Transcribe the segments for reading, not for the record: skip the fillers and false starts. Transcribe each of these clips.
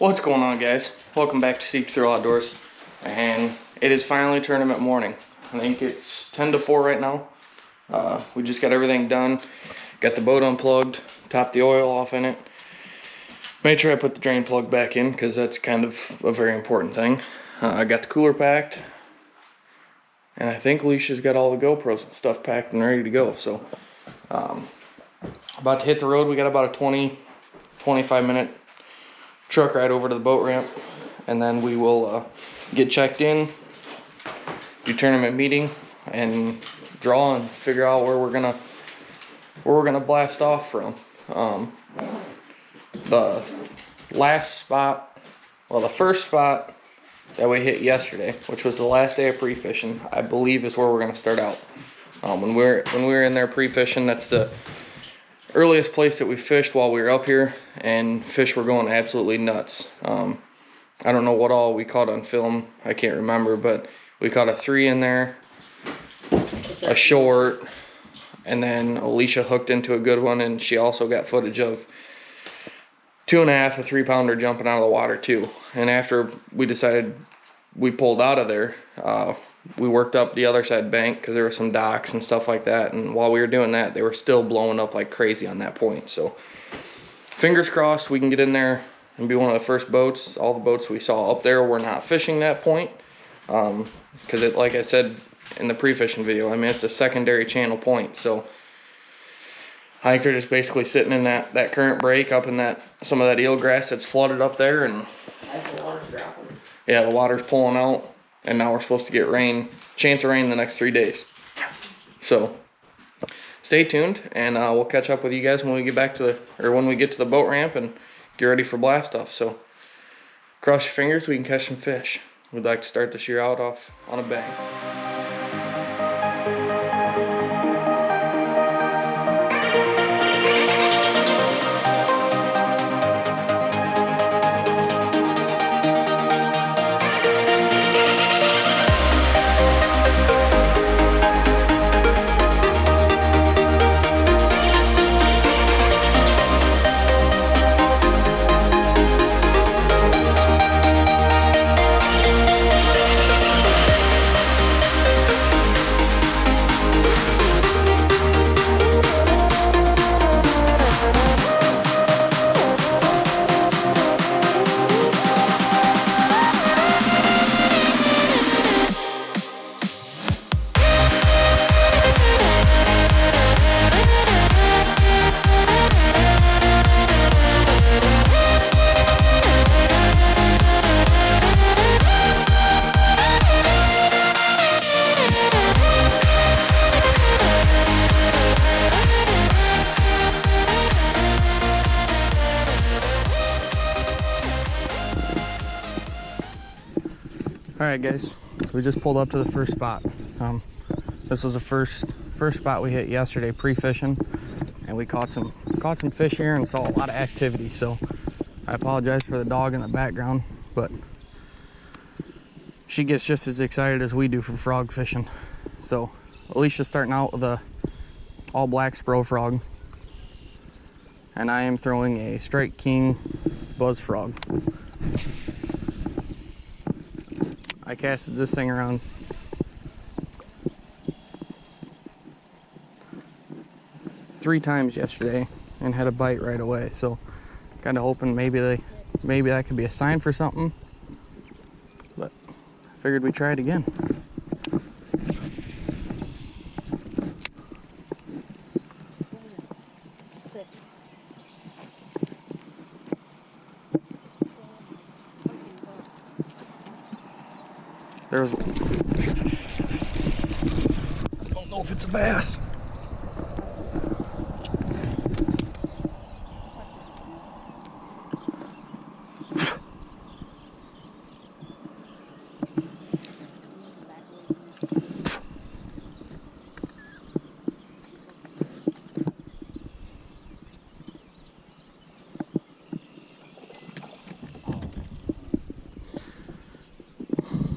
What's going on, guys? Welcome back to Seek Through Outdoors, and it is finally tournament morning. I think it's 10 to 4 right now. We just got everything done, got the boat unplugged, topped the oil off in it, made sure I put the drain plug back in because that's kind of a very important thing. I got the cooler packed, and I think Alicia's got all the GoPros and stuff packed and ready to go. So about to hit the road. We got about a 20-25 minute truck ride over to the boat ramp, and then we will get checked in, do tournament meeting, and draw and figure out where we're gonna blast off from. The last spot, well, the first spot that we hit yesterday, which was the last day of pre-fishing, I believe is where we're gonna start out. When we were in there pre-fishing, that's the earliest place that we fished while we were up here, and fish were going absolutely nuts. I don't know what all we caught on film, I can't remember, but we caught a 3 in there, a short, and then Alicia hooked into a good one, and she also got footage of 2.5, a 3-pounder jumping out of the water too. And after we decided we pulled out of there, we worked up the other side bank because there were some docks and stuff like that, and while we were doing that, they were still blowing up like crazy on that point. So fingers crossed we can get in there and be one of the first boats. All the boats we saw up there were not fishing that point, because it, like I said in the pre-fishing video, I mean, it's a secondary channel point, so I think they're just basically sitting in that current break up in that some of that eelgrass that's flooded up there, and the water's dropping. Yeah, the water's pulling out. And now we're supposed to get rain, chance of rain the next 3 days. So stay tuned, and we'll catch up with you guys when we get back to when we get to the boat ramp and get ready for blast off. So cross your fingers, we can catch some fish. We'd like to start this year out off on a bang. Alright guys, so we just pulled up to the first spot. This was the first spot we hit yesterday pre-fishing, and we caught some fish here and saw a lot of activity. So I apologize for the dog in the background, but she gets just as excited as we do for frog fishing. So Alicia's starting out with a all black spro frog, and I am throwing a Strike King buzz frog. I casted this thing around 3 times yesterday and had a bite right away. So kind of hoping maybe that could be a sign for something. But I figured we'd try it again. There's, I don't know if it's a bass.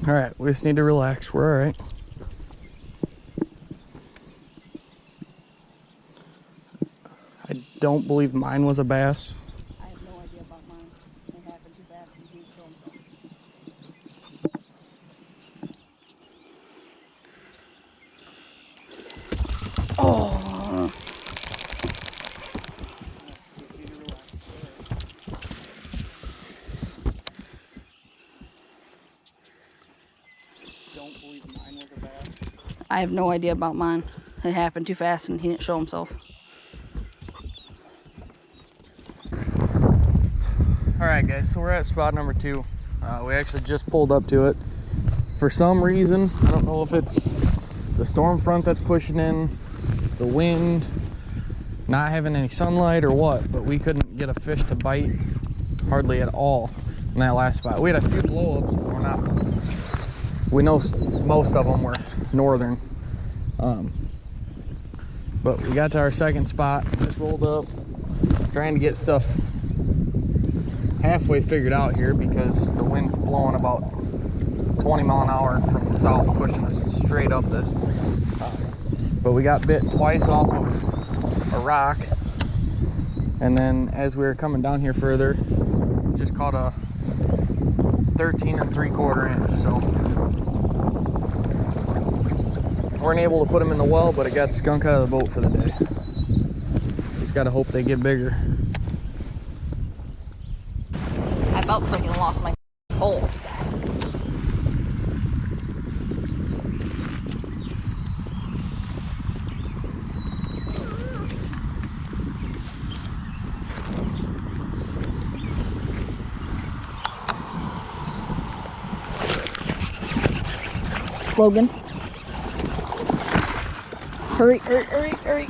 All right, we just need to relax. We're all right. I don't believe mine was a bass. I have no idea about mine. happened too fast and he didn't show himself. Oh! Don't believe mine was a bass. I have no idea about mine. It happened too fast and he didn't show himself. Alright guys, so we're at spot number 2. We actually just pulled up to it. For some reason, I don't know if it's the storm front that's pushing in, the wind, not having any sunlight or what, but we couldn't get a fish to bite hardly at all in that last spot. We had a few blow-ups, but we're not. We know most of them were northern. But we got to our second spot, just rolled up, trying to get stuff halfway figured out here because the wind's blowing about 20 mile an hour from the south, pushing us straight up this. But we got bit twice off of a rock, and then as we were coming down here further, just caught a 13 3/4 inch. So weren't able to put them in the well, but it got skunk out of the boat for the day. Just gotta hope they get bigger. I about freaking lost my pole. Logan. Hurry, hurry, hurry, hurry.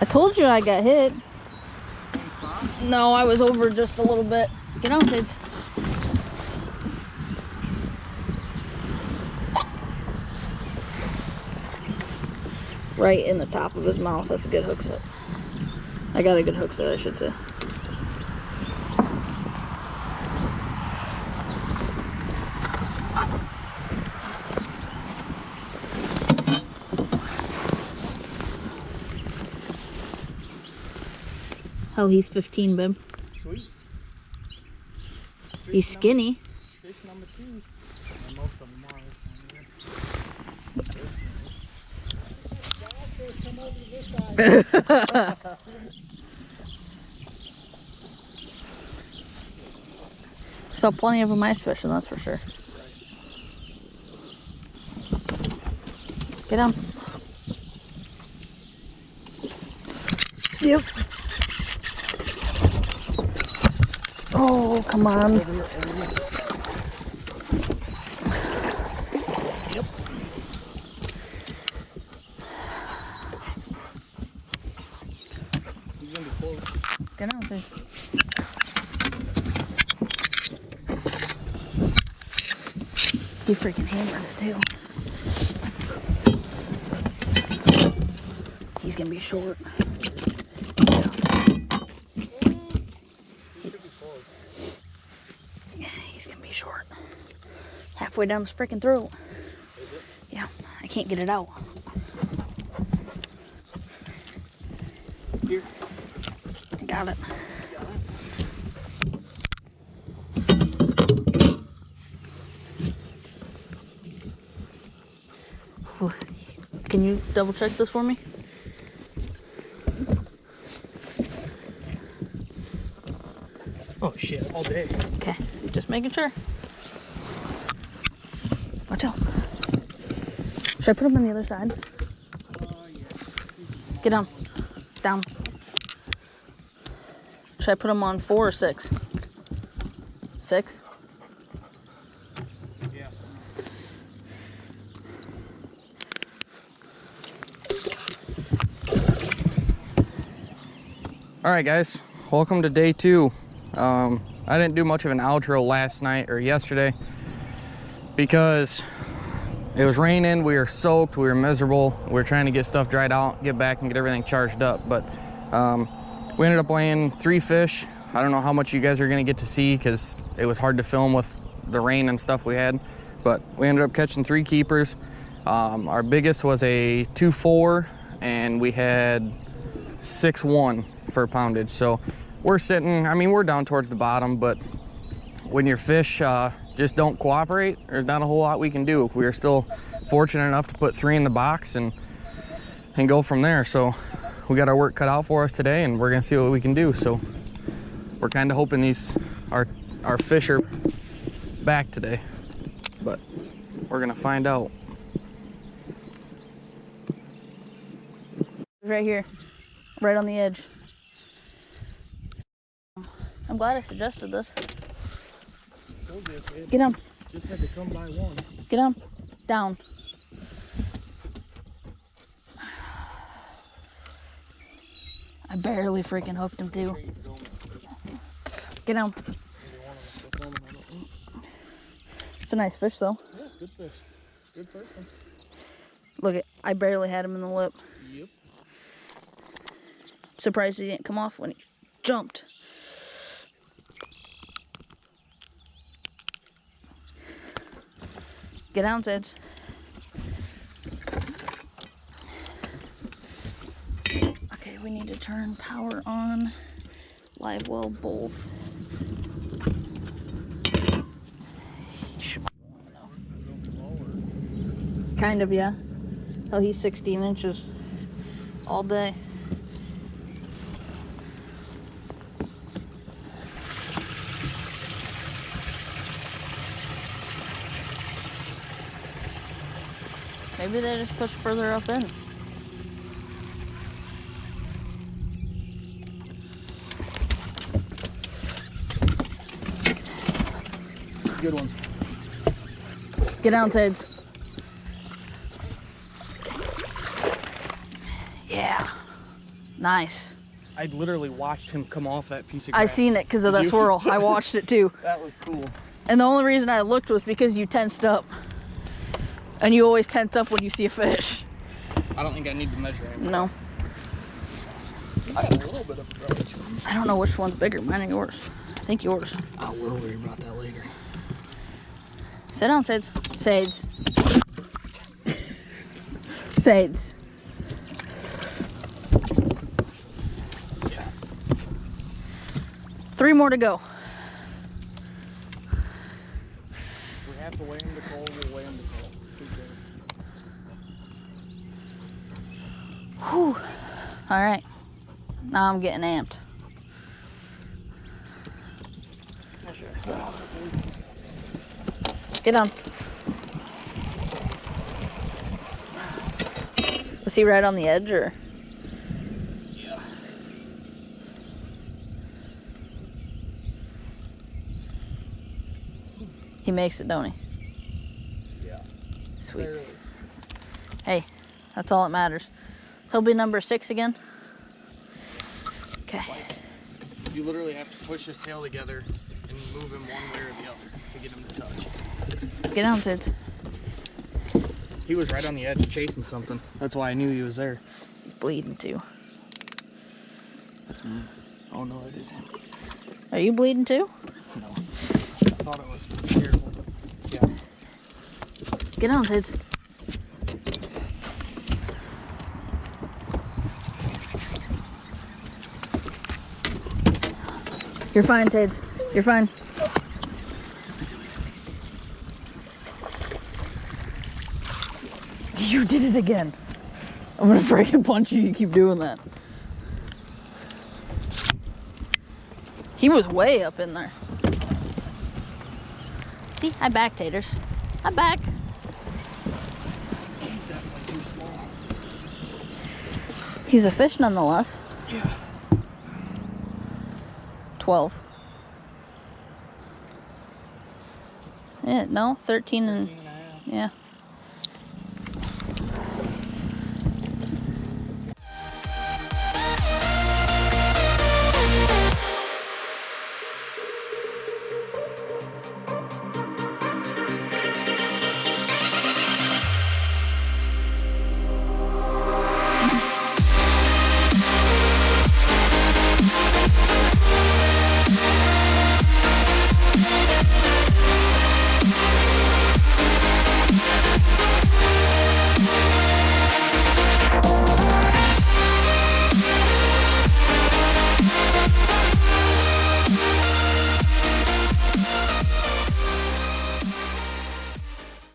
I told you I got hit. No, I was over just a little bit. Get on, Sids. Right in the top of his mouth. That's a good hook set. I got a good hook set, I should say. Oh, he's 15, babe. Sweet. He's skinny. Fish number 2. And most of them are. Saw plenty of them ice fishing, that's for sure. Get on. Yep. Oh, come on. Over here. Yep. He's gonna be close. Get on, Sid. He freaking hammered it too. He's gonna be short. He's gonna be short. Halfway down his freaking throat. Yeah, I can't get it out. Here. Got it. Can you double check this for me? Oh shit, all day. Okay, just making sure. Watch out. Should I put him on the other side? Yeah. Get down. Down. Should I put him on 4 or 6? 6? Yeah. All right, guys. Welcome to day 2. I didn't do much of an outro last night or yesterday because it was raining, we were soaked, we were miserable, we were trying to get stuff dried out, get back and get everything charged up. But we ended up laying 3 fish. I don't know how much you guys are gonna get to see because it was hard to film with the rain and stuff we had, but we ended up catching 3 keepers. Our biggest was a 2.4 and we had 6.1 for poundage. So we're sitting, I mean, we're down towards the bottom, but when your fish just don't cooperate, there's not a whole lot we can do. We are still fortunate enough to put 3 in the box and go from there. So we got our work cut out for us today, and we're gonna see what we can do. So we're kind of hoping our fish are back today, but we're gonna find out. Right here, right on the edge. I'm glad I suggested this. Get him. Just had to come by one. Get him. Down. I barely freaking hooked him too. Get him. It's a nice fish though. Yeah, good fish. Good person. Look at, I barely had him in the lip. Yep. Surprised he didn't come off when he jumped. Get down, Sids. Okay, we need to turn power on. Live well both. Kind of, yeah. Oh, he's 16 inches all day. Maybe they just push further up in. Good one. Get down, Sids. Yeah. Nice. I literally watched him come off that piece of I grass. seen it because of that swirl. I watched it too. That was cool. And the only reason I looked was because you tensed up. And you always tense up when you see a fish. I don't think I need to measure anymore. No. I had a little bit of a brother to him. I don't know which one's bigger, mine or yours. I think yours. Oh, we'll worry about that later. Sit down, Sids. Sids. Sids. Yeah. 3 more to go. We have to weigh him to cold, we'll weigh him to cold. Whew. All right. Now I'm getting amped. Get on. Was he right on the edge or? Yeah. He makes it, don't he? Yeah. Sweet. Barely. Hey, that's all that matters. He'll be number 6 again. Okay. You literally have to push his tail together and move him one way or the other to get him to touch. Get down, Sids. He was right on the edge chasing something. That's why I knew he was there. He's bleeding too. That's me. Oh no, it is him. Are you bleeding too? No. I thought it was terrible. Yeah. Get down, Sids. You're fine, Tids. You're fine. You did it again. I'm gonna freaking punch you. You keep doing that. He was way up in there. See, I back, Taters. I back. He's definitely too small. He's a fish nonetheless. Yeah. 12. Yeah, no, 13 and 13 and a half. yeah.